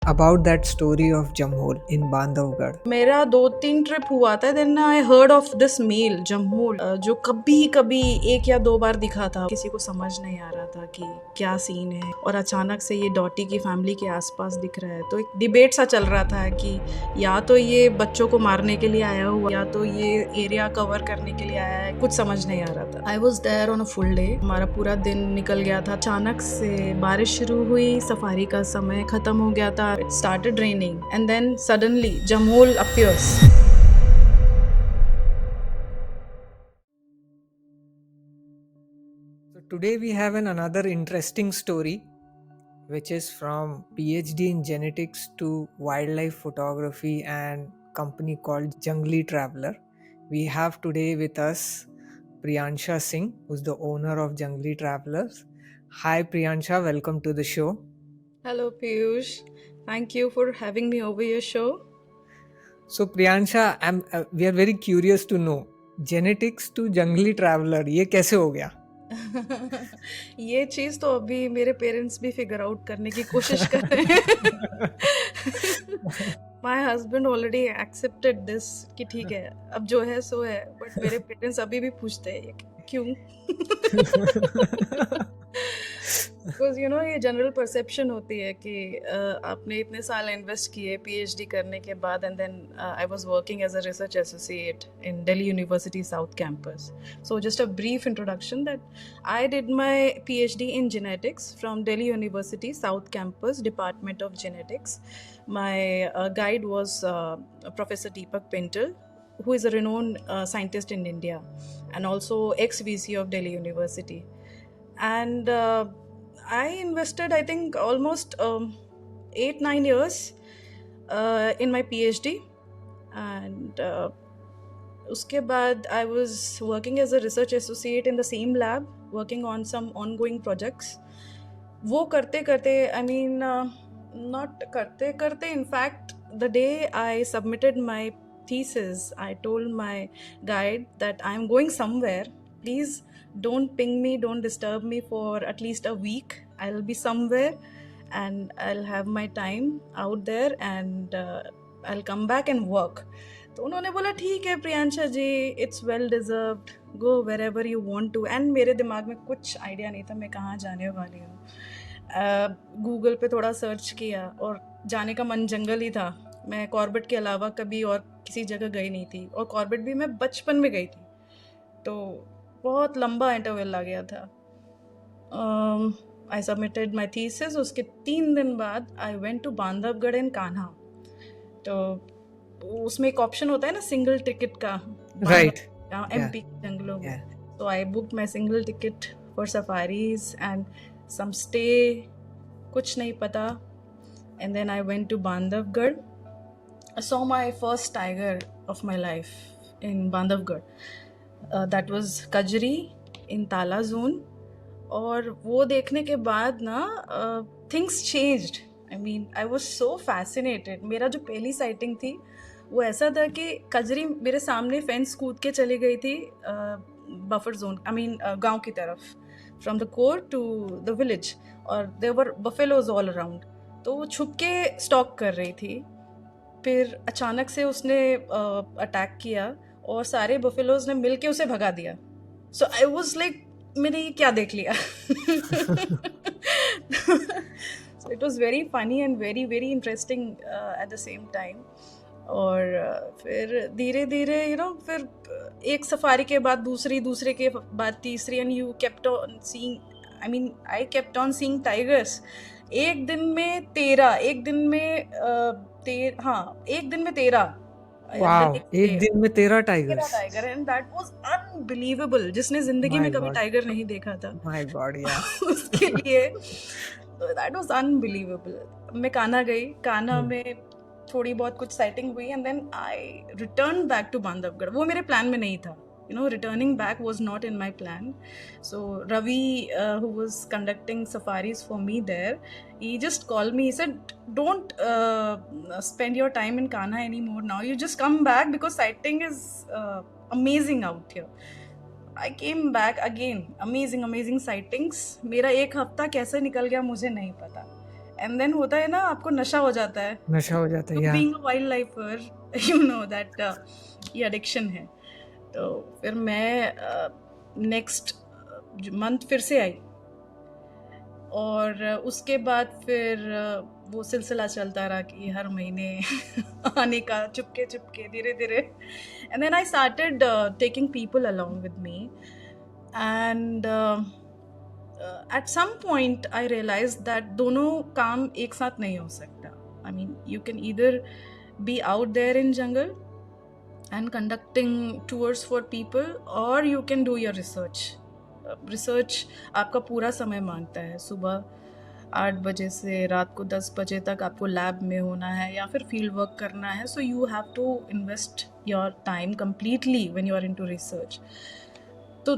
about that story of Jamhol in Bandhavgarh. मेरा 2-3 trip हुआ था, then I heard of this male Jammul, जो कभी कभी 1 या 2 बार दिखा था। किसी को समझ नहीं आ रहा था कि क्या सीन है, और अचानक से ये डॉटी की फैमिली के आसपास दिख रहा है। तो एक डिबेट सा चल रहा था कि या तो ये बच्चों को मारने के लिए आया हुआ, या तो ये एरिया कवर करने के लिए आया है। कुछ समझ नहीं आ रहा था। I was there on a full day. हमारा पूरा दिन निकल गया था। अचानक से बारिश शुरू हुई, सफारी का समय खत्म हो गया था। It started raining and then suddenly जमोल appears. So today we have another interesting story, which is from PhD in genetics to wildlife photography and company called Jungly Traveler. We have today with us Priyansha Singh, who's the owner of Jungly Travelers. Hi Priyansha, welcome to the show. Hello Piyush, thank you for having me over your show. So Priyansha, we are very curious to know genetics to Jungly Traveler, ये कैसे हो गया? ये चीज तो अभी मेरे parents भी फिगर आउट करने की कोशिश कर रहे हैं। My husband already accepted this कि ठीक है, अब जो है सो है, बट मेरे पेरेंट्स अभी भी पूछते हैं क्यों। बिकॉज ये जनरल परसेप्शन होती है कि आपने इतने साल इन्वेस्ट किए पीएचडी करने के बाद, and then I was working as a research associate in Delhi university south campus. So just a brief introduction that I did my PhD in genetics from Delhi University South Campus, Department of Genetics. My guide was Professor Deepak Pintal, who is a renowned scientist in India and also ex-VC of Delhi University. And I invested, I think, almost 8-9 years in my PhD. And uske baad I was working as a research associate in the same lab, working on some ongoing projects. वो करते करते, I mean, not करते करते, in fact, the day I submitted my thesis, I told my guide that I'm going somewhere. Please don't ping me, don't disturb me for at least a week. I'll be somewhere and I'll have my time out there, and I'll come back and work. तो उन्होंने बोला ठीक है Priyansha ji, it's well deserved, go wherever you want to. And मेरे दिमाग में कुछ idea नहीं था मैं कहाँ जाने वाली हूँ. गूगल पे थोड़ा सर्च किया और जाने का मन जंगल ही था. मैं कॉर्बेट के अलावा कभी और किसी जगह गई नहीं थी, और कॉर्बेट भी मैं बचपन में गई थी, तो बहुत लंबा इंटरवल आ गया था. I submitted my thesis. उसके 3 दिन बाद I went to Bandhavgarh and Kanha. तो उसमें एक ऑप्शन होता है ना सिंगल टिकट का, राइट, एमपी के जंगलों में. तो I book my single ticket for safaris and some stay, कुछ नहीं पता. And then I went to Bandhavgarh. I saw my first tiger of my life in Bandhavgarh. That was Kajri in Tala zone. और वो देखने के बाद ना things changed. I mean, I was so fascinated. मेरा जो पहली साइटिंग थी वो ऐसा था कि कजरी मेरे सामने फेंस कूद के चली गई थी बफर जोन, आई मीन गांव की तरफ, from the core to the village, और there were buffaloes all around. तो वो छुप के स्टॉक कर रही थी. फिर अचानक से उसने अटैक किया और सारे बफेलोज ने मिलके उसे भगा दिया. सो आई वाज लाइक, मैंने ये क्या देख लिया. So it was very funny and very very interesting at the same time. और फिर धीरे धीरे फिर एक सफारी के बाद दूसरी, दूसरे के बाद तीसरी, and you kept on seeing, I mean I kept on seeing tigers. एक दिन में 13, एक दिन में एक दिन में 13. वाओ, एक दिन में 13 tigers. Tiger, and that was unbelievable. जिसने जिंदगी में कभी टाइगर नहीं देखा था, माय गॉड, या उसके लिए दैट वाज अनबिलीवेबल. मैं कान्हा गई. कान्हा में थोड़ी बहुत कुछ साइटिंग हुई, and then I return back to Bandhavgarh. वो मेरे प्लान में नहीं था. Returning back was not in my plan. So Ravi, who was conducting safaris for me there, he just called me. He said, don't spend your time in Kanha anymore now. You just come back because sighting is amazing out here. I came back again. Amazing sightings. मेरा 1 हफ्ता कैसे निकल गया मुझे नहीं पता. And then होता है ना, आपको नशा हो जाता है नशा हो जाता है, या being a wild lifer, you know that ये एडिक्शन है। तो फिर मैं नेक्स्ट मंथ फिर से आई, और उसके बाद फिर वो सिलसिला चलता रहा कि हर महीने आने का, चुपके चुपके धीरे धीरे। And then I started taking people along with me, and at some point I realise that दोनों काम एक साथ नहीं हो सकता। I mean you can either be out there in jungle and conducting tours for people, or you can do your research. Research आपका पूरा समय मांगता है। सुबह 8 बजे से रात को 10 बजे तक आपको लैब में होना है या फिर फील्ड वर्क करना है। So you have to invest your time completely when you are into research. तो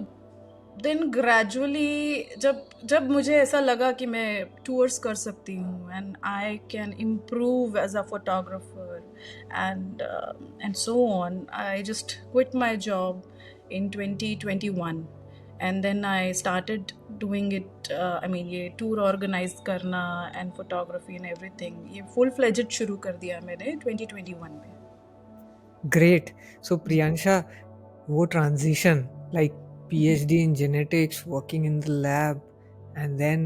देन ग्रेजुअली जब मुझे ऐसा लगा कि मैं टूर्स कर सकती हूँ and I can improve as a photographer and so on, I just quit my job in 2021 and then I started doing it. I mean ये टूर ऑर्गेनाइज करना एंड फोटोग्राफी एंड एवरीथिंग, ये full fledged शुरू कर दिया मैंने 2021 में। Great. सो प्रियांशा, वो transition like PhD in genetics, working in the lab, and then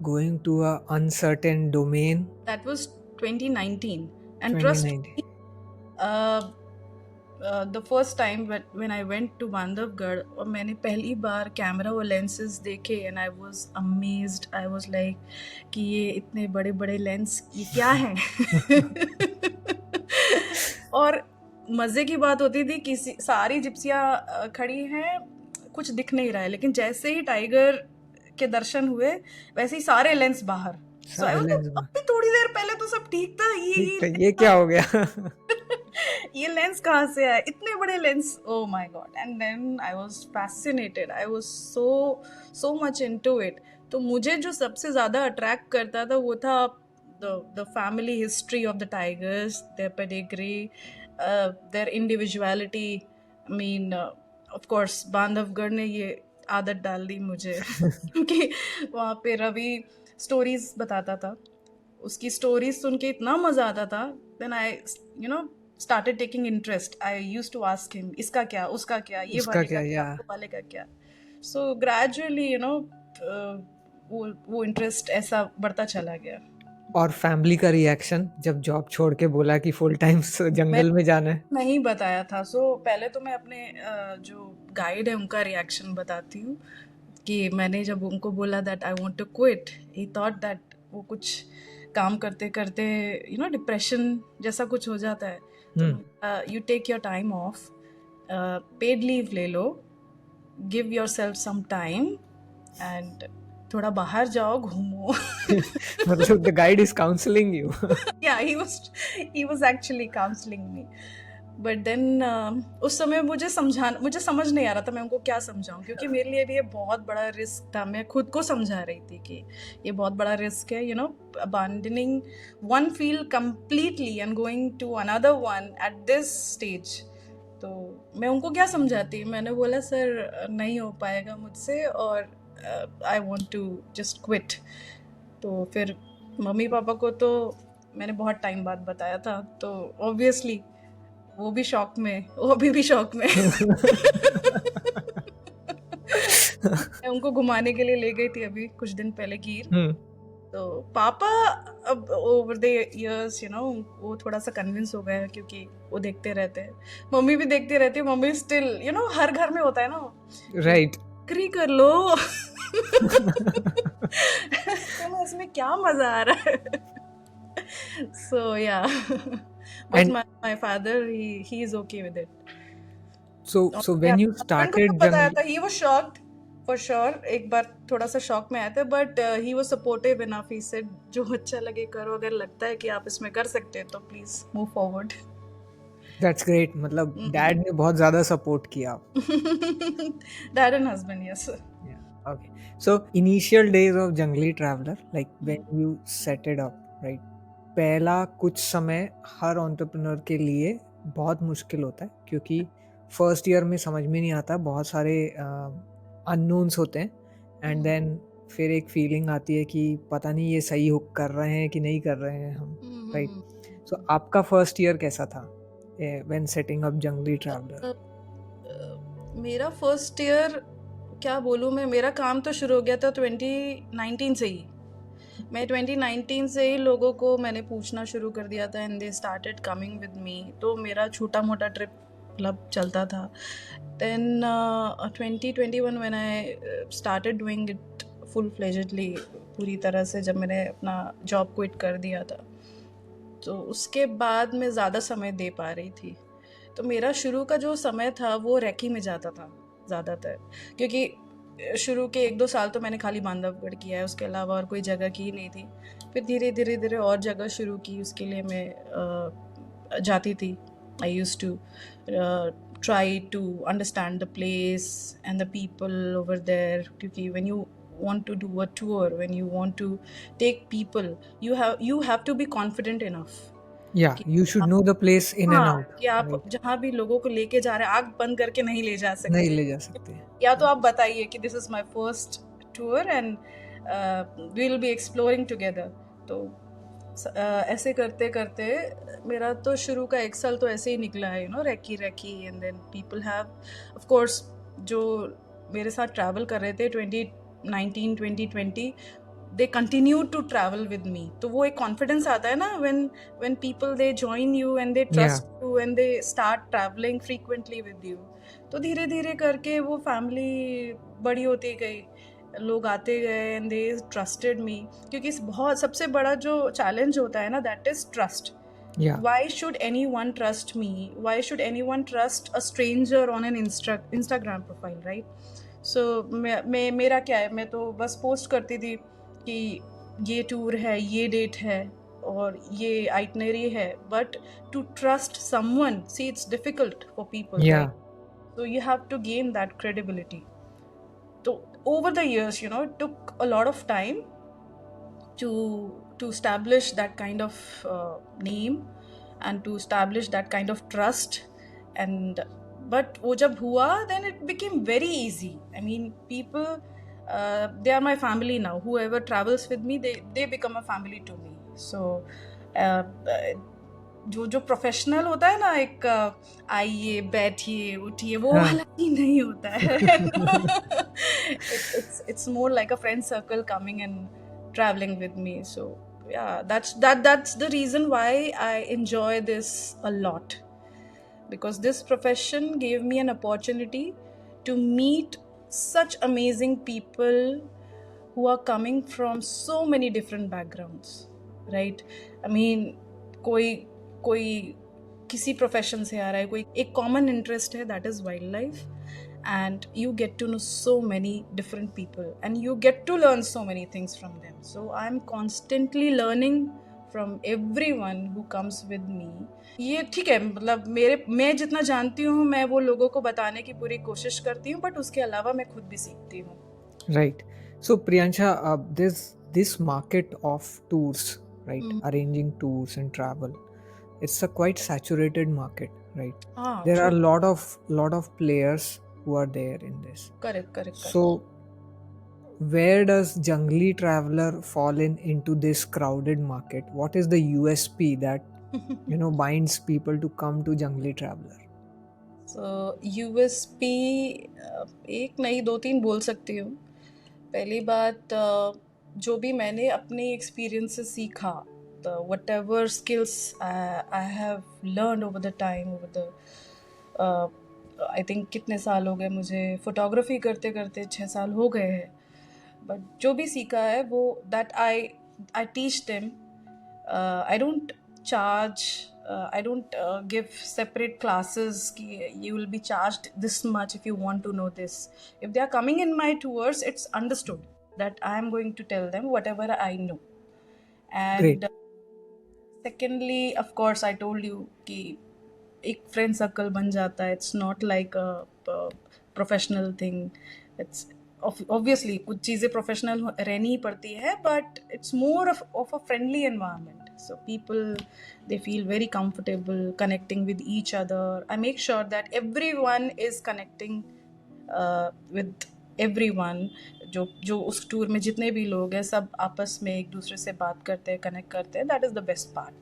going to a uncertain domain. That was 2019, and trust 2019. me, the first time when I went to Bandhavgarh और मैंने पहली बार camera और लेंसेज देखे, and I was amazed. I was like कि ये इतने बड़े बड़े लेंस ये क्या है। और मज़े की बात होती थी कि सारी जिप्सियाँ खड़ी हैं, कुछ दिख नहीं रहा है, लेकिन जैसे ही टाइगर के दर्शन हुए वैसे ही सारे लेंस बाहर। So I was like, अभी थोड़ी देर पहले तो सब ठीक था, ये क्या हो गया। ये लेंस कहाँ से आया, इतने बड़े lens, oh my god। And then I was fascinated, I was so much into it। तो मुझे जो सबसे ज़्यादा अट्रैक्ट करता था वो था the family history of the tigers, their pedigree, their individuality। I mean, of course Bandhavgarh ने ये आदत डाल दी मुझे क्योंकि वहाँ पे रवि स्टोरीज बताता था, उसकी स्टोरीज सुन के इतना मज़ा आता था। Then I started taking interest. I used to ask him, इसका क्या, उसका क्या, ये वाले का क्या, वो वाले का क्या। So gradually वो इंटरेस्ट ऐसा बढ़ता चला गया। और फैमिली का रिएक्शन जब जॉब छोड़ के बोला कि फुल टाइम जंगल में जाना है? नहीं बताया था। सो पहले तो मैं अपने जो गाइड है उनका रिएक्शन बताती हूँ कि मैंने जब उनको बोला that I want to quit, he thought that वो कुछ काम करते करते डिप्रेशन जैसा कुछ हो जाता है। You take your time off, paid leave ले लो, give yourself some time and थोड़ा बाहर जाओ, घूमो। मतलब the guide is counseling you. Yeah, he was actually counseling me. But then उस समय मुझे समझ नहीं आ रहा था मैं उनको क्या समझाऊं, क्योंकि मेरे लिए भी ये बहुत बड़ा रिस्क था। मैं खुद को समझा रही थी कि ये बहुत बड़ा रिस्क है, abandoning one field completely and going to another one at this stage। तो मैं उनको क्या समझाती, मैंने बोला सर नहीं हो पाएगा मुझसे और I want to just quit। तो फिर मम्मी पापा को तो मैंने बहुत टाइम बाद बताया था, तो obviously वो भी शॉक में, वो अभी भी शॉक में। मैं उनको घुमाने के लिए ले गई थी अभी कुछ दिन पहले गिर। तो पापा अब ओवर द इयर्स वो थोड़ा सा कन्विंस हो गया क्योंकि वो देखते रहते हैं, मम्मी भी देखती रहती है। मम्मी स्टिल हर घर में होता है ना, राइट, नौकरी कर लो। तो इसमें क्या मजा आ रहा है। So yeah, but my father he is okay with it। So when you started बताया था, he was shocked for sure। एक बार थोड़ा सा शॉक में आया था, but he was supportive enough। He said जो अच्छा लगे करो, अगर लगता है कि आप इसमें कर सकते हैं तो please move forward। That's great। मतलब डैड ने बहुत ज़्यादा सपोर्ट किया। Dad and husband, yes sir। Yeah, okay। So initial days of जंगली traveller, like when you set it up, right? पहला कुछ समय हर एंटरप्रेन्योर के लिए बहुत मुश्किल होता है क्योंकि फर्स्ट ईयर में समझ में नहीं आता, बहुत सारे अननोन्स होते हैं, एंड देन फिर एक फीलिंग आती है कि पता नहीं ये सही हुक कर रहे हैं कि नहीं कर रहे हैं हम, राइट? सो आपका फर्स्ट ईयर कैसा था व्हेन सेटिंग अप जंगली ट्रैवलर? मेरा फर्स्ट ईयर क्या बोलूँ मैं, मेरा काम तो शुरू हो गया था 2019 से ही। मैं 2019 से ही लोगों को मैंने पूछना शुरू कर दिया था, and they started coming with me. तो मेरा छोटा मोटा ट्रिप क्लब चलता था। Then 2021 when I started doing it full fledgedly, पूरी तरह से, जब मैंने अपना जॉब क्विट कर दिया था, तो उसके बाद मैं ज़्यादा समय दे पा रही थी। तो मेरा शुरू का जो समय था वो रैकी में जाता था ज़्यादातर, क्योंकि शुरू के 1-2 साल तो मैंने खाली बांधवगढ़ किया है, उसके अलावा और कोई जगह की नहीं थी। फिर धीरे धीरे धीरे और जगह शुरू की, उसके लिए मैं जाती थी। I used to try to understand the place and the people over there, क्योंकि when you want to do a tour, when you want to take people, you have to be confident enough या कि you should know the place in and हाँ, out, कि आप right? जहाँ भी लोगों को लेके जा रहे हैं, आँख बंद करके नहीं ले जा नहीं सकते। ले जा सकते। या तो आप बताइए कि this is my first tour and we will be exploring together. तो ऐसे करते करते मेरा तो शुरू का 1 साल तो ऐसे ही निकला है, recce recce. And then people have, of course, जो मेरे साथ ट्रैवल कर रहे थे 2019 2020, they continue to travel with me। तो वो एक कॉन्फिडेंस आता है ना, when people they join you and they या trust you and they start traveling frequently with you। तो धीरे धीरे करके वो फैमिली बड़ी होती गई, लोग आते गए एंड दे ट्रस्टेड मी। क्योंकि बहुत सबसे बड़ा जो चैलेंज होता है ना, दैट इज ट्रस्ट। या Why should anyone trust me? Why should anyone trust a stranger on an Instagram profile, right? So मेरा क्या है, मैं तो बस पोस्ट करती थी कि ये टूर है, ये डेट है और ये आइटनरी है। But to trust someone, see it's difficult for people, या right? So you have to gain that credibility. So over the years, it took a lot of time to establish that kind of name and to establish that kind of trust. And but wo jab hua, then it became very easy. I mean, people, they are my family now. Whoever travels with me, they become a family to me. So uh, जो professional होता है ना, एक आइए बैठिए उठिए, वो हाँ वाला ही नहीं होता है। It's more like a friend circle coming and traveling with me. So yeah, that's the reason why I enjoy this a lot, because this profession gave me an opportunity to meet such amazing people who are coming from so many different backgrounds, right? I mean, कोई किसी profession से आ रहा है, कोई एक common interest है, that is wild life, and you get to know so many different people and you get to learn so many things from them. So I'm constantly learning from everyone who comes with me. ये ठीक है, मतलब मैं जितना जानती हूँ मैं वो लोगों को बताने की पूरी कोशिश करती हूँ, बट उसके अलावा मैं खुद भी सीखती हूँ। right. So Priyansha, this market of tours, right? Arranging tours and travel, it's a quite saturated market, right? हाँ, There are true. lot of players who are there in this. Correct. So where does Jungly Traveler fall into this crowded market? What is the USP that binds people to come to Jungly Traveler? So USP एक नहीं 2-3 बोल सकती हूँ। पहली बात, जो भी मैंने अपने एक्सपीरियंस से सीखा, the whatever skills I have learned over the time, over the I think कितने साल हो गए मुझे फोटोग्राफी करते करते, 6 साल हो गए हैं। बट जो भी सीखा है वो that I teach them. I don't charge, I don't give separate classes ki you will be charged this much if you want to know this. If they are coming in my tours, it's understood that I am going to tell them whatever I know. Great. And secondly, of course, I told you कि एक friend circle बन जाता है। It's not like a professional thing. It's obviously कुछ चीज़ें professional रहनी ही पड़ती है, but it's more of a friendly environment. So people, they feel very comfortable connecting with each other. I make sure that everyone is connecting with everyone. जो जो उस tour में जितने भी लोग हैं सब आपस में एक दूसरे से बात करते हैं, कनेक्ट करते हैं. That is the best part.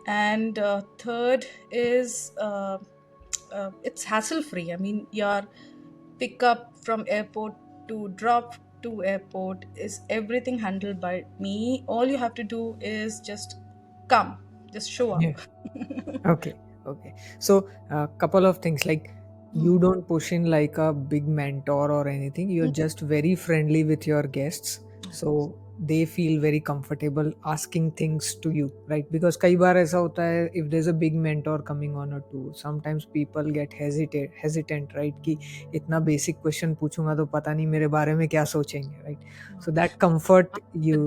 And third is it's hassle free. I mean, your pickup from airport to drop to airport is everything handled by me. All you have to do is just come, just show up. Yeah. Okay. So couple of things, like you don't push in like a big mentor or anything. You're just very friendly with your guests, so they feel very comfortable asking things to you, right? Because कई बार ऐसा होता है, if there's a big mentor coming on a tour, sometimes people get hesitant, right? कि इतना basic question पूछूंगा तो पता नहीं मेरे बारे में क्या सोचेंगे, right? So that comfort you.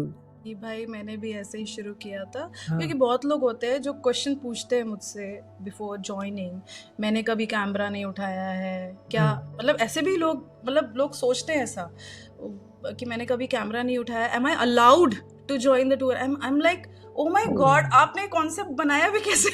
कि भाई मैंने भी ऐसे ही शुरू किया था. हाँ. क्योंकि बहुत लोग होते हैं जो क्वेश्चन पूछते हैं मुझसे बिफोर ज्वाइनिंग. मैंने कभी कैमरा नहीं उठाया है क्या, मतलब ऐसे भी लोग, मतलब लोग सोचते हैं ऐसा कि मैंने कभी कैमरा नहीं उठाया, am I allowed to join the tour. I am like, oh my god, आपने कॉन्सेप्ट बनाया भी कैसे?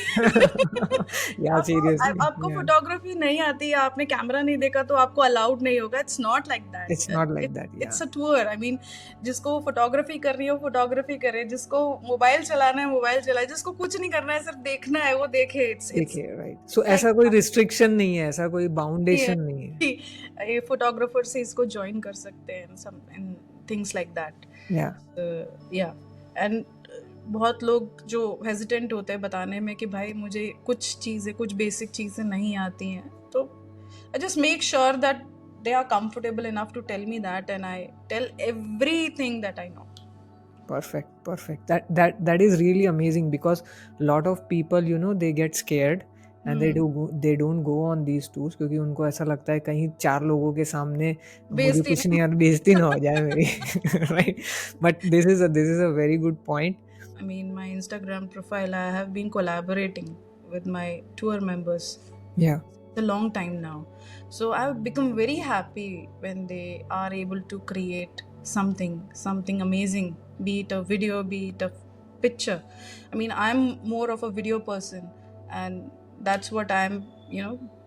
Yeah, seriously. आपको फोटोग्राफी नहीं आती, आपने कैमरा नहीं देखा तो आपको अलाउड नहीं होगा. It's not like that. It's not like that. Yeah. It's a tour. I mean, जिसको फोटोग्राफी करनी हो फोटोग्राफी करे, जिसको मोबाइल चलाना है मोबाइल चलाए, जिसको कुछ नहीं करना है सिर्फ देखना है वो देखे. देखिए, right. So ऐसा कोई रिस्ट्रिक्शन नहीं है, ऐसा कोई बाउंडेशन नहीं है. ये फोटोग्राफर से इसको ज्वाइन कर सकते हैं, सम थिंग्स लाइक दैट. या एंड बहुत लोग जो हेजिटेंट होते हैं बताने में कि भाई मुझे कुछ बेसिक चीज़ें नहीं आती हैं, तो I just make sure that they are comfortable enough to tell me that, and I tell everything that I know. Perfect. That is really amazing, because lot of people, they get scared and they don't go on these tours क्योंकि उनको ऐसा लगता है कहीं 4 लोगों के सामने मुझे कुछ नहीं आता, बेइज्जती ना हो जाए मेरी. Right? But this is a very good point. I mean, my Instagram profile, I have been collaborating with my tour members. Yeah. A long time now, so I've become very happy when they are able to create something amazing, be it a video, be it a picture. I mean, I'm more of a video person, and that's what I'm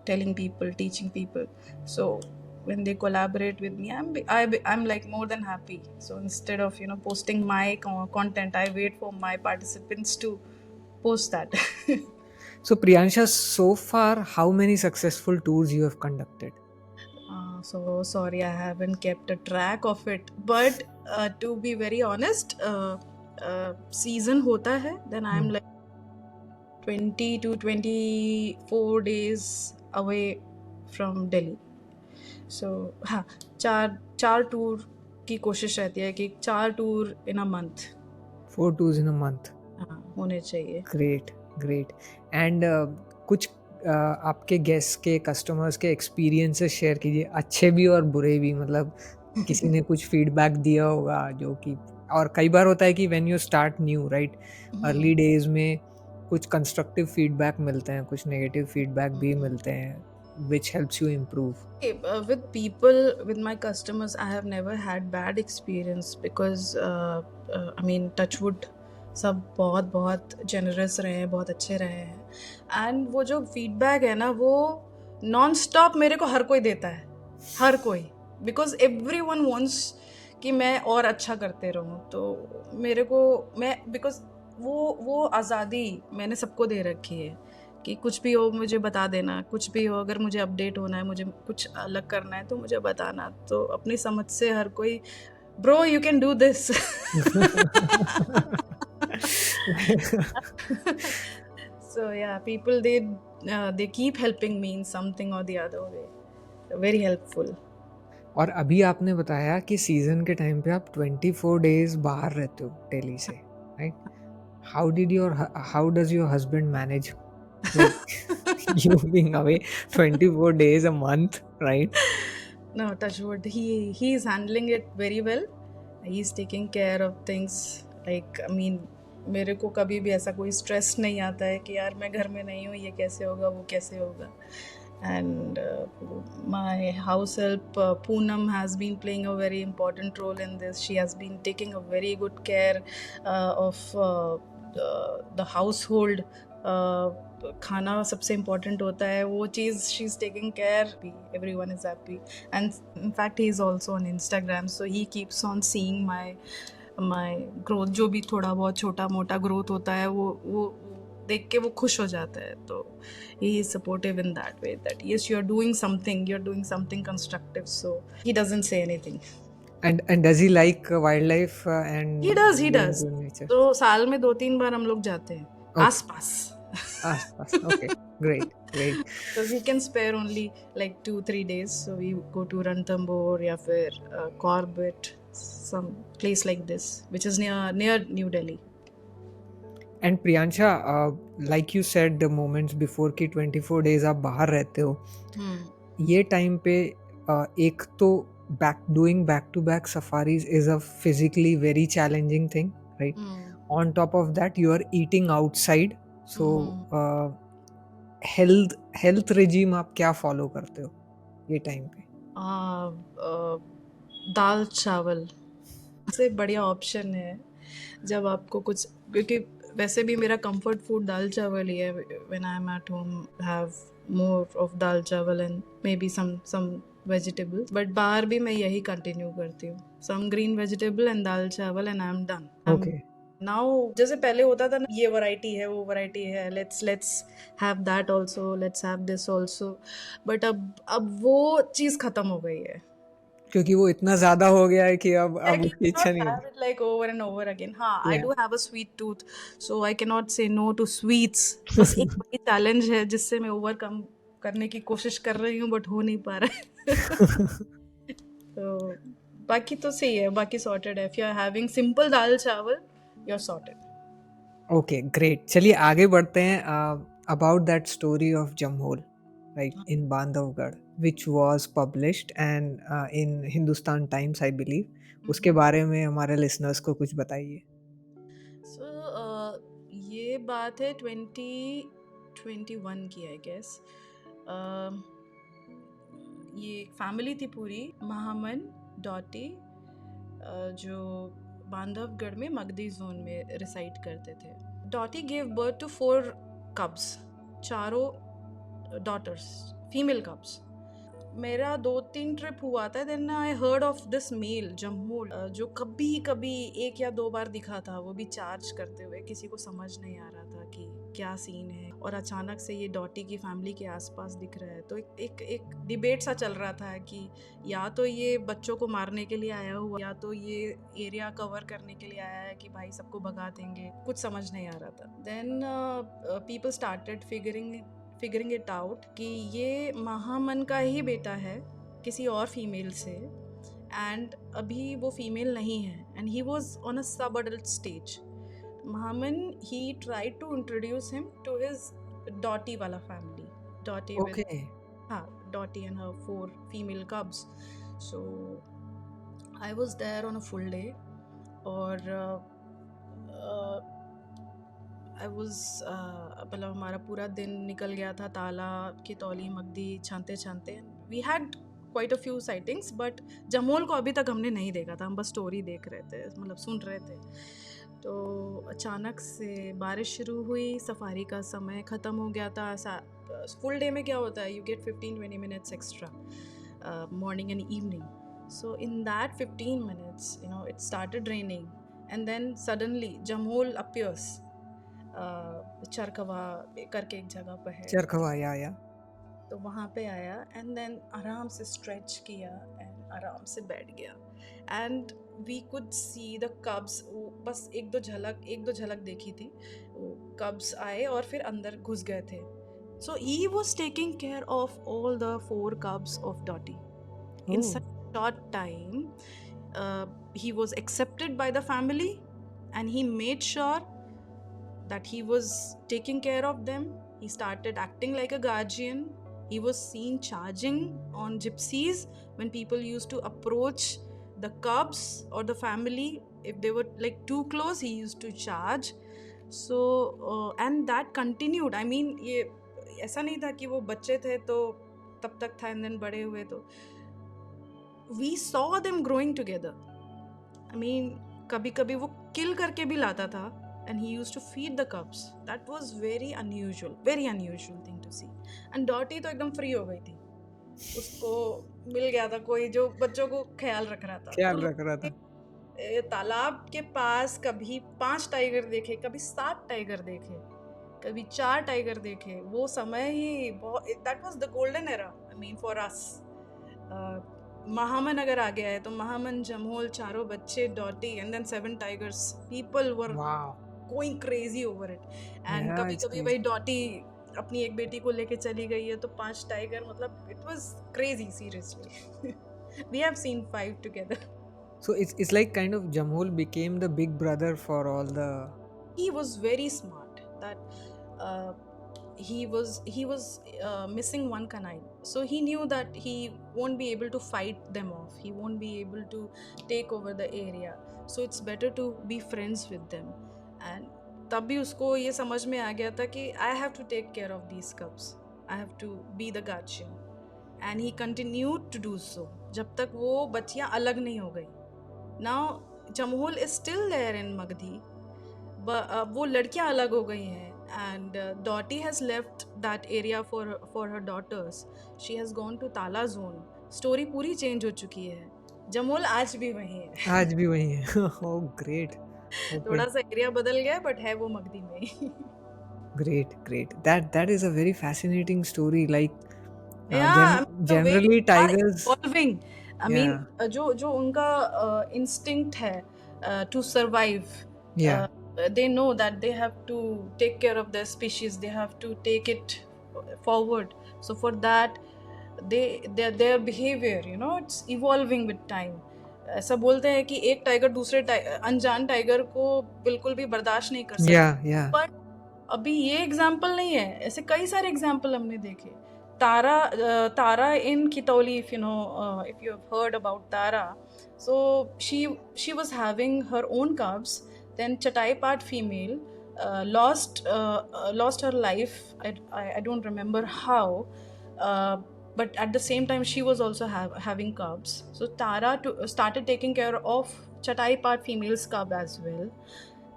telling people, teaching people. So when they collaborate with me, I'm like more than happy. So instead of posting my content, I wait for my participants to post that. So Priyansha, so far, how many successful tours you have conducted? So sorry, I haven't kept a track of it. But to be very honest, season hota hai, then I'm like 20 to 24 days away from Delhi. So हाँ, चार tour की कोशिश रहती है कि 4 tour in a month. 4 tours in a month. हाँ, होने चाहिए. Great. And कुछ आपके गेस्ट के, कस्टमर्स के एक्सपीरियंसेस शेयर कीजिए, अच्छे भी और बुरे भी. मतलब किसी ने कुछ फीडबैक दिया होगा जो कि, और कई बार होता है कि when you start new, right, early days में कुछ कंस्ट्रक्टिव फीडबैक मिलते हैं, कुछ नेगेटिव फीडबैक भी मिलते हैं, which helps you improve. With people, with my customers, I have never had bad experience because I mean, touch wood, सब बहुत जेनरस रहे हैं, बहुत अच्छे रहे हैं. एंड वो जो फीडबैक है ना, वो नॉन स्टॉप मेरे को हर कोई देता है, हर कोई, बिकॉज एवरीवन वांट्स कि मैं और अच्छा करते रहूँ. तो मेरे को, मैं बिकॉज वो आज़ादी मैंने सबको दे रखी है कि कुछ भी हो मुझे बता देना, कुछ भी हो, अगर मुझे अपडेट होना है, मुझे कुछ अलग करना है तो मुझे बताना. तो अपनी समझ से हर कोई, bro you can do this. So yeah, people they keep helping me in something or the other way. Very helpful. और अभी आपने बताया कि सीजन के टाइम पे आप 24 डेज बाहर रहते हो दिल्ली से, right? How does your husband manage you being away 24 days a month, right? No, touch wood, he is handling it very well. He is taking care of things. Like, I mean, मेरे को कभी भी ऐसा कोई stress नहीं आता है कि यार मैं घर में नहीं हूँ, ये कैसे होगा, वो कैसे होगा. And my house help Poonam has been playing a very important role in this. She has been taking a very good care of the household खाना सबसे इम्पोर्टेंट होता है, वो चीज़ she is taking care, everyone is happy. And in fact he is also on Instagram, so he keeps on seeing my growth. जो भी थोड़ा बहुत छोटा मोटा ग्रोथ होता है वो देख के वो खुश हो जाता है। तो he is supportive in that way that yes you are doing something constructive, so he doesn't say anything. And does he like wildlife and he does being into nature? तो साल में 2-3 बार हम लोग जाते हैं Okay. आस-पास। Pass. Okay. Great. Great. So we can spare only like 2-3 days, so we go to Ranthambore या फिर Corbett, some place like this which is near New Delhi. And Priyansha, like you said the moments before कि 24 days आप बाहर रहते हो, ये time पे एक तो doing back to back safaris is a physically very challenging thing, right? On top of that you are eating outside, so health regime आप क्या follow करते हो ये टाइम पे? दाल चावल सबसे बढ़िया ऑप्शन है जब आपको कुछ, क्योंकि वैसे भी मेरा कंफर्ट फूड दाल चावल ही है। When I am at home have more of dal chawal and maybe some vegetables, but बाहर भी मैं यही कंटिन्यू करती हूँ, some green vegetable and dal chawal and I am done. Okay. Now जैसे पहले होता था ना, ये वैरायटी है वो वैरायटी है, let's have that also, let's have this also, but अब वो चीज़ खत्म हो गई है क्योंकि वो इतना ज्यादा हो गया है कि अब I उसकी इच्छा cannot नहीं have होती. it like over and over again. हाँ, I Yeah. do have a sweet tooth, so I cannot say no to sweets. बस एक बड़ी चैलेंज है जिससे मैं ओवरकम करने की कोशिश कर रही हूँ, बट हो नहीं पा रहा है। तो बाकी तो सही है, बाकी सॉर्टेड है। If you are having simple दाल चावल, you are sorted. Okay, great. चलिए आगे बढ़ते हैं. About that story of Jamhol, right, in Bandhavgarh, which was published and in Hindustan Times, I believe. उसके बारे में हमारे listeners को कुछ बताइए. So ये बात है 2021 की, I guess. ये एक फैमिली थी पूरी, महामन डॉटी, जो बांधवगढ़ में मगधी जोन में रिसाइड करते थे। Dotty gave birth to 4 cubs, चारों डॉटर्स, फीमेल कब्स। मेरा 2-3 ट्रिप हुआ था, then I heard of this male Jammul, जो कभी कभी 1 या 2 बार दिखा था, वो भी चार्ज करते हुए। किसी को समझ नहीं आ रहा था कि क्या सीन है, और अचानक से ये डॉटी की फैमिली के आसपास दिख रहा है। तो एक डिबेट सा चल रहा था कि या तो ये बच्चों को मारने के लिए आया हुआ, या तो ये एरिया कवर करने के लिए आया है कि भाई सबको भगा देंगे, कुछ समझ नहीं आ रहा था। Then people started figuring it out कि ये महामन का ही बेटा है किसी और फीमेल से, एंड अभी वो फीमेल नहीं है, and he was on a sub adult stage. Mahaman he tried to introduce him to his Dotty वाला family, Dotty Okay. with Dotty and her 4 female cubs. So I was there on a full day, और I was मतलब हमारा पूरा दिन निकल गया था ताला की तौली मगधी छानते छानते। We had quite a few sightings, but Jamol को अभी तक हमने नहीं देखा था, हम बस स्टोरी देख रहे थे, मतलब सुन रहे थे। तो अचानक से बारिश शुरू हुई, सफारी का समय ख़त्म हो गया था। फुल डे में क्या होता है, you get 15-20 minutes extra morning and evening. So in that 15 minutes it started raining, and then suddenly Jamol appears. चरखवा करके एक जगह पर है, चरखवा, या तो वहाँ पे आया, एंड देन आराम से स्ट्रेच किया एंड आराम से बैठ गया, and we could see the cubs. बस एक दो झलक देखी थी, वो कब्स आए और फिर अंदर घुस गए थे। So he was taking care of all the 4 cubs of Dotty in such short time. He was accepted by the family, and he made sure that he was taking care of them. He started acting like a guardian. He was seen charging on gypsies when people used to approach the cubs or the family. If they were like too close, he used to charge. So and that continued. I mean, ये ऐसा नहीं था कि वो बच्चे थे तो तब तक था, and then बड़े हुए तो we saw them growing together. I mean, कभी कभी वो किल करके भी लाता था, and he used to feed the cubs. That was very unusual thing to see. And Dottie तो एकदम फ्री हो गई थी, उसको मिल गया था कोई जो बच्चों को ख्याल रख रहा था। ख्याल तो रख रहा था। तालाब के पास कभी 5 टाइगर देखे, कभी 7 टाइगर देखे, कभी 4 टाइगर देखे। वो समय ही that was the golden era, I mean for us. Mahaman अगर आ गया है तो महामन, जमोल, चारों बच्चे, Dotty and then 7 tigers, people were wow, going crazy over it. And yeah कभी इट्स कभी क्रेजी। वही डॉटी अपनी एक बेटी को लेके चली गई है तो 5 टाइगर, मतलब it was crazy seriously. We have seen 5 together. So it's like kind of Jamul became the big brother for all the. He was very smart that uh, he was missing one canine, so he knew that he won't be able to fight them off, he won't be able to take over the area, so it's better to be friends with them. And तब भी उसको ये समझ में आ गया था कि I have to take care of these cubs, I have to be the guardian, and he continued to do so जब तक वो बच्चियां अलग नहीं हो गई. Now Jamhul is still there in Magdi, वो लड़कियां अलग हो गई हैं, and Dottie has left that area for her daughters. She has gone to Tala zone. Story पूरी चेंज हो चुकी है. जमोल आज भी वही है. आज भी वही है। Oh, great. थोड़ा Okay. सा एरिया बदल गया बट है वो मगधी में ही. Great, great. That is a very fascinating story. Like, Yeah, I mean, the way generally they are tigers. evolving. I mean, Yeah, जो उनका instinct है to survive. yeah, They know that they have to take care of their species, they have to take it forward, so for that their behavior, it's evolving with time. ऐसा बोलते हैं कि एक tiger दूसरे अनजान tiger को बिल्कुल भी बर्दाश्त नहीं कर सकता, yeah. पर अभी ये एग्जाम्पल नहीं है, ऐसे कई सारे एग्जाम्पल हमने देखे. तारा इन Khitauli, if you have heard about Tara, so she was having her own cubs. Then Chatai Part female lost her life. I don't remember how, but at the same time she was also having cubs. So Tara started taking care of Chatai Part female's cub as well.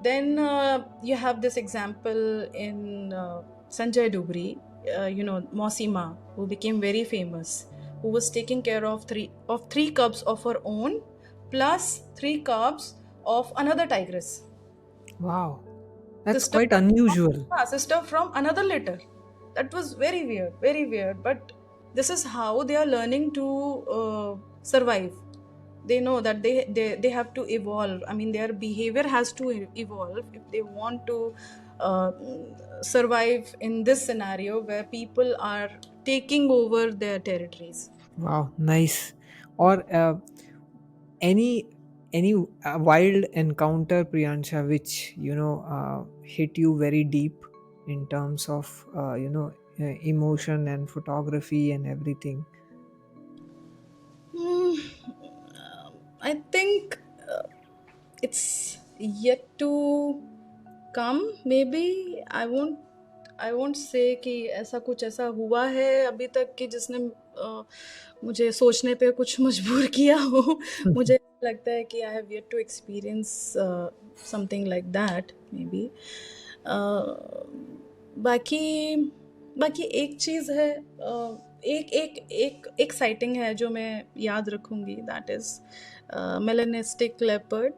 Then you have this example in Sanjay Dubri, Mosima, who became very famous, who was taking care of three cubs of her own plus 3 cubs of another tigress. Wow, that's Sister quite unusual. sister from another litter. That was very weird, but this is how they are learning to survive. They know that they have to evolve. I mean, their behavior has to evolve if they want to uh, survive in this scenario where people are taking over their territories. Wow, nice. Or any wild encounter, Priyansha, which hit you very deep in terms of emotion and photography and everything. I think it's yet to come. Maybe I won't say कि ऐसा कुछ ऐसा हुआ है अभी तक कि जिसने मुझे सोचने पे कुछ मजबूर किया हो. मुझे लगता है कि I have yet to experience something like that maybe. बाकी एक चीज़ है, एक साइटिंग है जो मैं याद रखूँगी, that is melanistic leopard.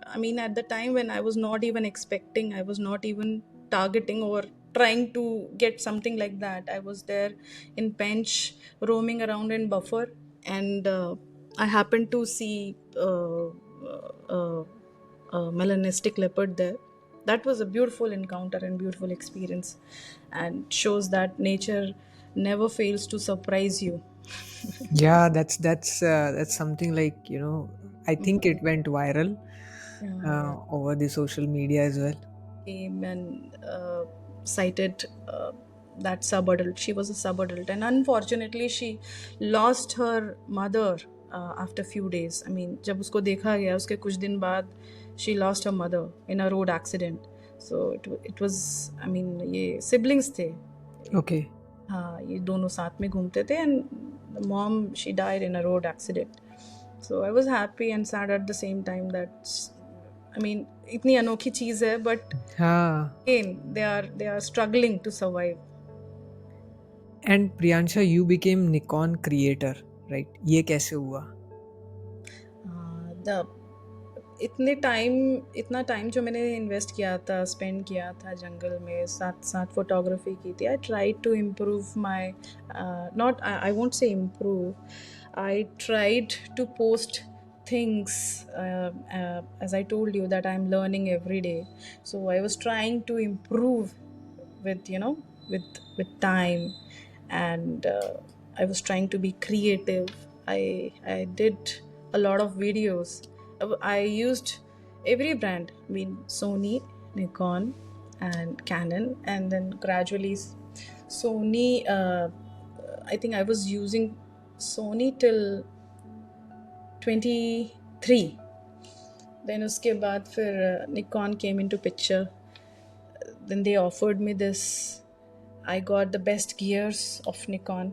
I mean, at the time when I was not even expecting, I was not even targeting or trying to get something like that. I was there in Pench, roaming around in Buffer, and I happened to see melanistic leopard there. That was a beautiful encounter and beautiful experience, and shows that nature never fails to surprise you. Yeah, that's something like, I think it went viral over the social media as well. Came and cited that sub-adult. She was a sub-adult, and unfortunately she lost her mother after few days. I mean, जब उसको देखा गया उसके कुछ दिन बाद she lost her mother in a road accident. So it was, I mean, ये siblings थे. Okay. हाँ, ये दोनों साथ में घूमते थे, and the mom, she died in a road accident. So I was happy and sad at the same time that I mean, इतनी अनोखी चीज़ है, but हाँ. again they are struggling to survive. And Priyansha, you became Nikon creator, right? ये कैसे हुआ? The इतना time जो मैंने इन्वेस्ट किया था, स्पेंड किया था जंगल में, साथ साथ फोटोग्राफी की थी. I try to improve my, not, I won't say improve, I tried to post things, as I told you that I'm learning every day, so I was trying to improve with, you know, with time, and I was trying to be creative. I did a lot of videos. I used every brand, I mean Sony, Nikon and Canon, and then gradually Sony, I think I was using Sony till 23. Then uske baad fir Nikon came into picture. Then they offered me this. I got the best gears of Nikon,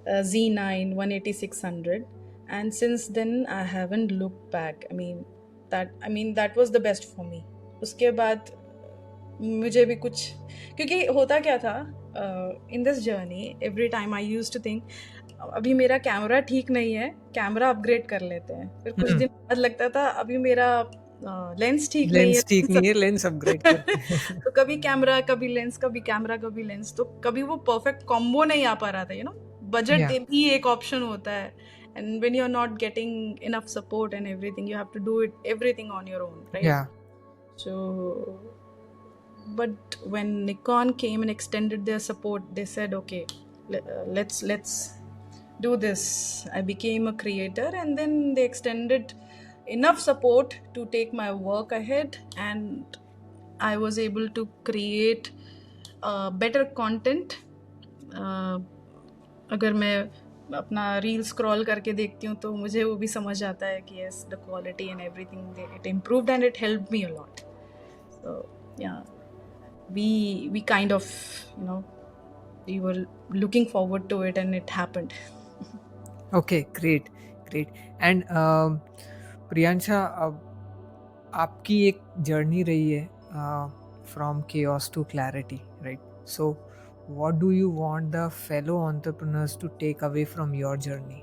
Z9 18600, and since then I haven't looked back. I mean that was the best for me. उसके बाद मुझे भी कुछ, क्योंकि होता क्या था, in this journey every time I used to think अभी मेरा कैमरा ठीक नहीं है, कैमरा अपग्रेड कर लेते हैं. फिर कुछ दिन बाद लगता था अभी मेरा लेंस ठीक नहीं है, लेंस अपग्रेड करते हैं. तो कभी कैमरा कभी लेंस, कभी कैमरा कभी लेंस, तो कभी वो परफेक्ट कॉम्बो नहीं आ पा रहा था. यू नो, बजट भी एक ऑप्शन होता है, and when you're not getting enough support and everything, you have to do everything on your own, right? Yeah. So but when Nikon came and extended their support, they said, okay, let's do this. I became a creator, and then they extended enough support to take my work ahead, and I was able to create better content. अगर मैं अपना reel scroll करके देखती हूँ तो मुझे वो भी समझ आता है कि yes, the quality and everything, it improved and it helped me a lot. So yeah, we kind of, you know, we were looking forward to it and it happened. Okay, great. And Priyansha, आपकी एक journey रही है from chaos to clarity, right? So what do you want the fellow entrepreneurs to take away from your journey?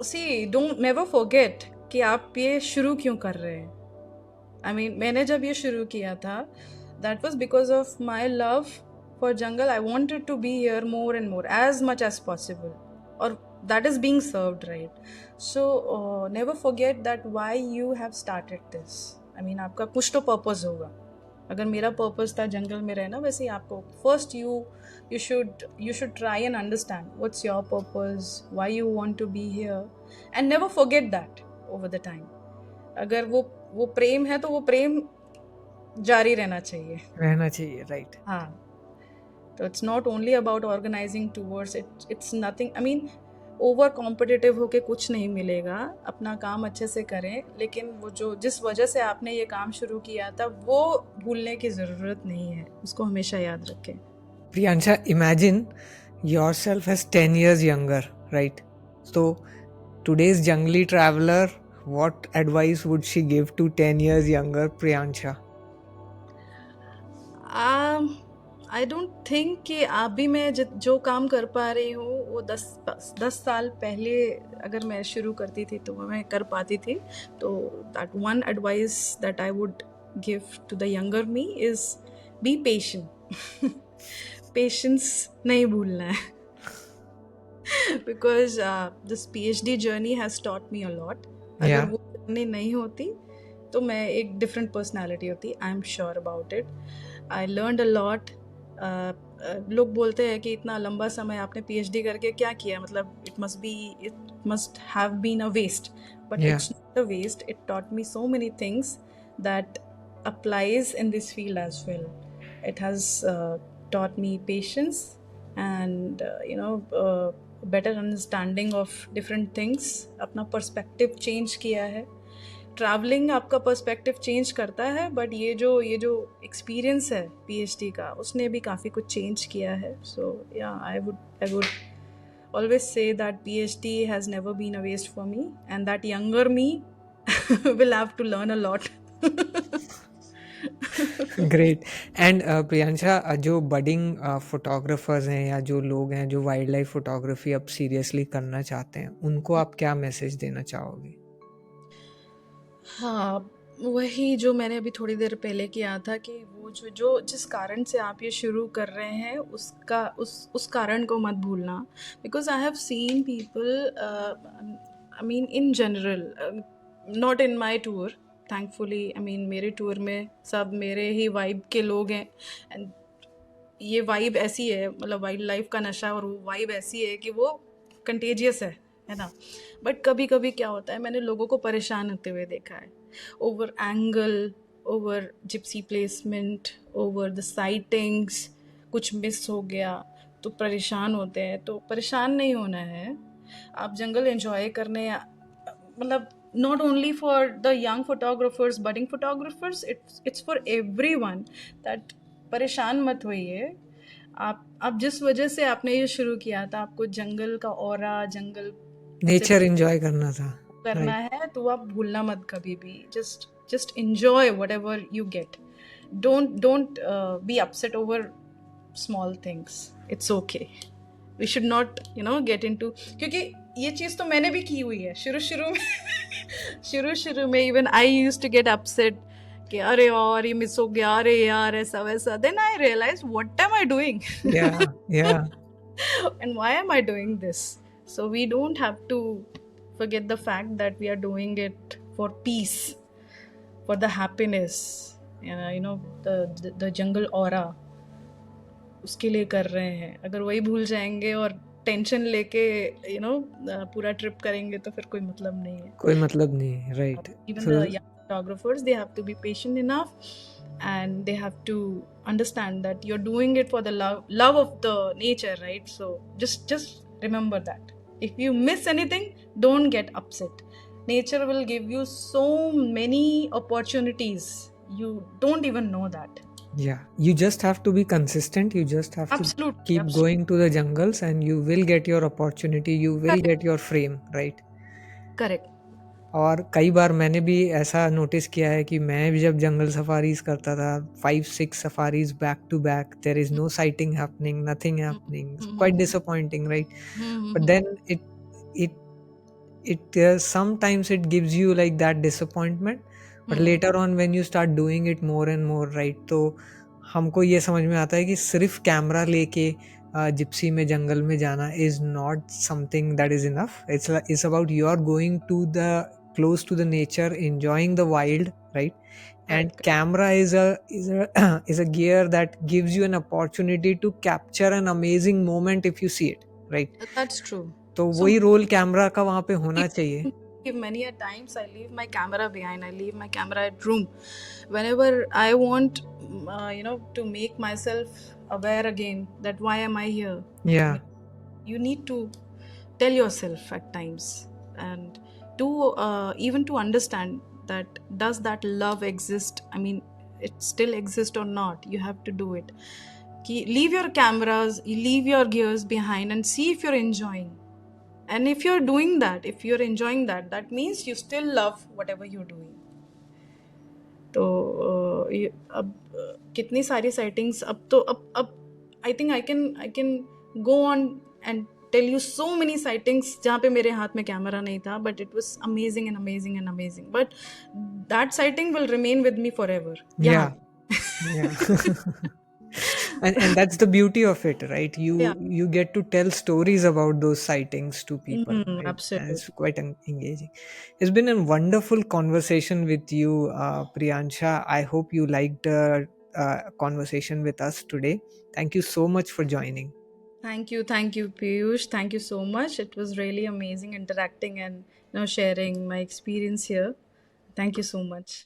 See, don't never forget कि आप ये शुरू क्यों कर रहे हैं. I mean, मैंने जब ये शुरू किया था, that was because of my love for jungle. I wanted to be here more and more, as much as possible, or that is being served, right? So never forget that why you have started this. I mean, आपका कुछ तो purpose होगा. अगर मेरा purpose था जंगल में रहना, वैसे ही आपको first you should try and understand what's your purpose, why you want to be here, and never forget that over the time. अगर वो प्रेम है तो वो प्रेम जारी रहना चाहिए, right? हाँ. तो it's not only about organizing tours, it's nothing. I mean, over competitive होके कुछ नहीं मिलेगा. अपना काम अच्छे से करें, लेकिन वो जो जिस वजह से आपने ये काम शुरू किया था वो भूलने की ज़रूरत नहीं है, उसको हमेशा याद रखें. Priyansha, imagine yourself as 10 years younger, right? So today's jungly traveler, what advice would she give to 10 years younger Priyansha? I don't think कि अभी मैं जो काम कर पा रही हूँ वो 10 साल पहले अगर मैं शुरू करती थी तो मैं कर पाती थी. तो that one advice that I would give to the younger me is be patient. Patience नहीं भूलना है. Because this PhD journey has taught me a lot. अगर वो जर्नी नहीं होती तो मैं एक डिफरेंट पर्सनैलिटी होती. I am sure about it. I learned a lot. लोग बोलते हैं कि इतना लंबा समय आपने PhD करके क्या किया, मतलब it must have been a waste, but it's not a waste. It taught me so many things that applies in this field as well. It has taught me patience and better understanding of different things. अपना perspective change किया है. Travelling आपका perspective change करता है, but ये जो experience है PhD का, उसने भी काफ़ी कुछ चेंज किया है. So yeah I would always say that PhD has never been a waste for me, and that younger me we'll have to learn a lot. Great and Priyansha, जो बडिंग फोटोग्राफर्स हैं या जो लोग हैं जो वाइल्ड लाइफ फोटोग्राफी अब seriously करना चाहते हैं, उनको आप क्या मैसेज देना चाहोगे? हाँ, वही जो मैंने अभी थोड़ी देर पहले किया था कि वो जो जिस कारण से आप ये शुरू कर रहे हैं उसका उस कारण को मत भूलना, because I have seen people, I mean in general, not in my tour, thankfully, I mean मेरे टूर में सब मेरे ही वाइब के लोग हैं, एंड ये वाइब ऐसी है, मतलब वाइल्ड लाइफ का नशा और वो वाइब ऐसी है कि वो कंटेजियस है ना। बट कभी कभी क्या होता है, मैंने लोगों को परेशान होते हुए देखा है, over angle, over Gypsy placement, over the sightings, कुछ मिस हो गया तो परेशान होते हैं। तो परेशान नहीं होना है, आप जंगल एंजॉय करने, मतलब not only for the young photographers, budding photographers, it's for everyone, that परेशान मत होइए। आप जिस वजह से आपने ये शुरू किया था, आपको जंगल का ऑरा, जंगल नेचर एंजॉय करना था, करना राइट? है, तो आप भूलना मत कभी भी। just enjoy whatever you get. Don't be upset over small things. It's okay. We should not get into, क्योंकि ये चीज़ तो मैंने भी की हुई है शुरू शुरू में। शुरू में even I used to get upset कि अरे यार ये मिस हो गया, अरे यार ऐसा वैसा। Then I realize what am I doing yeah and why am I doing this? So we don't have to forget the fact that we are doing it for peace, for the happiness, the jungle aura, उसके लिए कर रहे हैं। अगर वही भूल जाएंगे और टेंशन लेके पूरा ट्रिप करेंगे तो फिर कोई मतलब नहीं है, कोई मतलब नहीं है, right? even the young photographers, they have to be patient enough, and they have to understand that you're doing it for the love of the nature, right? So just remember that if you miss anything, don't get upset. Nature will give you so many opportunities, you don't even know that. Yeah, you just have to be consistent. You just have to Absolutely, keep absolutely. going to the jungles and you will get your opportunity, you will Correct. get your frame, right? Correct. और कई बार मैंने भी ऐसा notice किया है कि मैं भी जब जंगल सफारीज करता था, 5-6 safaris back to back, there is no sighting happening, nothing happening, quite disappointing, right? But then it sometimes it gives you like that disappointment, but later on when you start doing it more and more, right, तो हमको ये समझ में आता है कि सिर्फ camera लेके जिप्सी में जंगल में जाना is not something that is enough. It's about you are going to the close to the nature, enjoying the wild, right? And Correct. camera is a gear that gives you an opportunity to capture an amazing moment if you see it, right? That's true. तो वही roll camera का वहाँ पे होना चाहिए। Many a times I leave my camera behind, I leave my camera at room whenever I want to make myself aware again that why am I here. Yeah, you need to tell yourself at times, and to even to understand that does that love exist, I mean it still exists or not. You have to do it. Leave your cameras, leave your gears behind, and see if you're enjoying. And if you're doing that, if you're enjoying that, that means you still love whatever you're doing. तो अब कितनी सारी sightings, अब I think I can go on and tell you so many sightings जहाँ पे मेरे हाथ में कैमरा नहीं था, but it was amazing and amazing and amazing, but that sighting will remain with me forever. yeah. And that's the beauty of it, right? You get to tell stories about those sightings to people, right? Absolutely. And it's quite engaging. It's been a wonderful conversation with you, Priyansha. I hope you liked the conversation with us today. Thank you so much for joining. Thank you, Piyush. Thank you so much. It was really amazing interacting and sharing my experience here. Thank you so much.